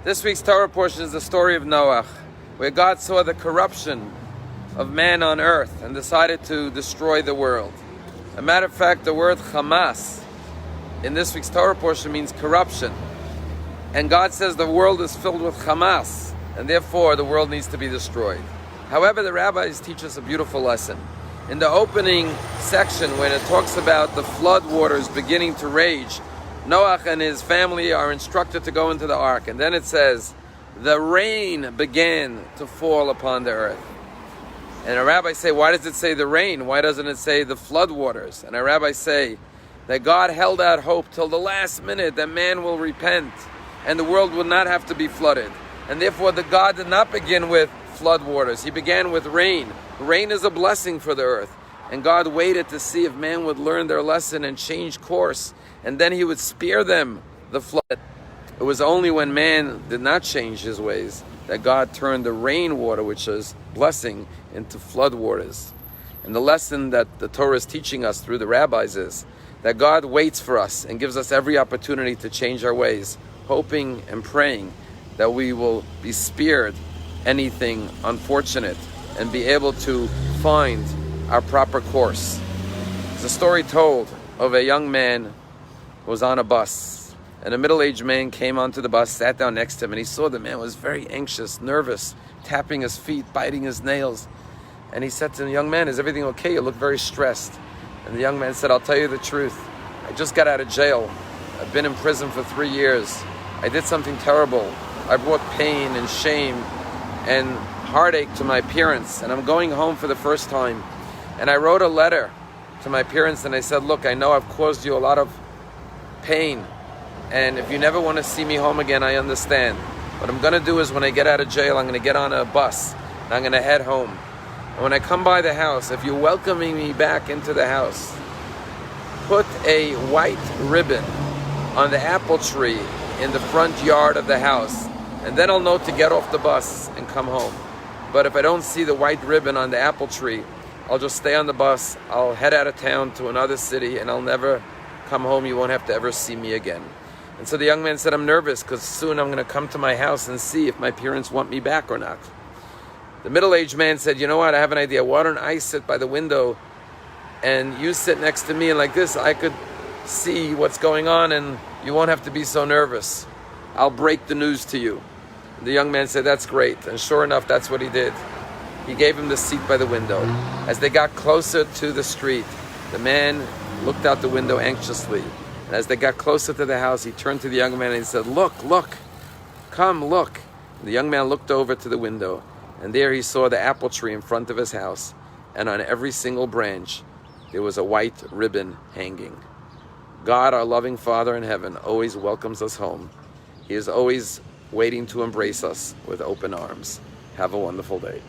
This week's Torah portion is the story of Noah, where God saw the corruption of man on earth and decided to destroy the world. As a matter of fact, the word Hamas in this week's Torah portion means corruption. And God says the world is filled with Hamas, and therefore the world needs to be destroyed. However, the rabbis teach us a beautiful lesson. In the opening section, when it talks about the flood waters beginning to rage, Noah and his family are instructed to go into the ark. And then it says, the rain began to fall upon the earth. And a rabbi say, why does it say the rain? Why doesn't it say the flood waters? And a rabbi say that God held out hope till the last minute that man will repent and the world will not have to be flooded. And therefore the God did not begin with flood waters. He began with rain. Rain is a blessing for the earth. And God waited to see if man would learn their lesson and change course. And then he would spare them the flood. It was only when man did not change his ways that God turned the rainwater, which is blessing, into flood waters. And the lesson that the Torah is teaching us through the rabbis is that God waits for us and gives us every opportunity to change our ways, hoping and praying that we will be spared anything unfortunate and be able to find our proper course. There's a story told of a young man who was on a bus, and a middle-aged man came onto the bus, sat down next to him, and he saw the man was very anxious, nervous, tapping his feet, biting his nails. And he said to the young man, is everything okay? You look very stressed. And the young man said, I'll tell you the truth. I just got out of jail. I've been in prison for 3 years. I did something terrible. I brought pain and shame and heartache to my parents, and I'm going home for the first time. And I wrote a letter to my parents and I said, look, I know I've caused you a lot of pain, and if you never want to see me home again, I understand. What I'm going to do is when I get out of jail, I'm going to get on a bus and I'm going to head home. And when I come by the house, if you're welcoming me back into the house, put a white ribbon on the apple tree in the front yard of the house, and then I'll know to get off the bus and come home. But if I don't see the white ribbon on the apple tree, I'll just stay on the bus, I'll head out of town to another city, and I'll never come home. You won't have to ever see me again. And so the young man said, I'm nervous because soon I'm going to come to my house and see if my parents want me back or not. The middle-aged man said, you know what, I have an idea. Why don't I sit by the window and you sit next to me, and like this I could see what's going on and you won't have to be so nervous. I'll break the news to you. The young man said, that's great. And sure enough, that's what he did. He gave him the seat by the window. As they got closer to the street, the man looked out the window anxiously. And as they got closer to the house, he turned to the young man and he said, look, come, look. And the young man looked over to the window, and there he saw the apple tree in front of his house. And on every single branch, there was a white ribbon hanging. God, our loving Father in heaven, always welcomes us home. He is always waiting to embrace us with open arms. Have a wonderful day.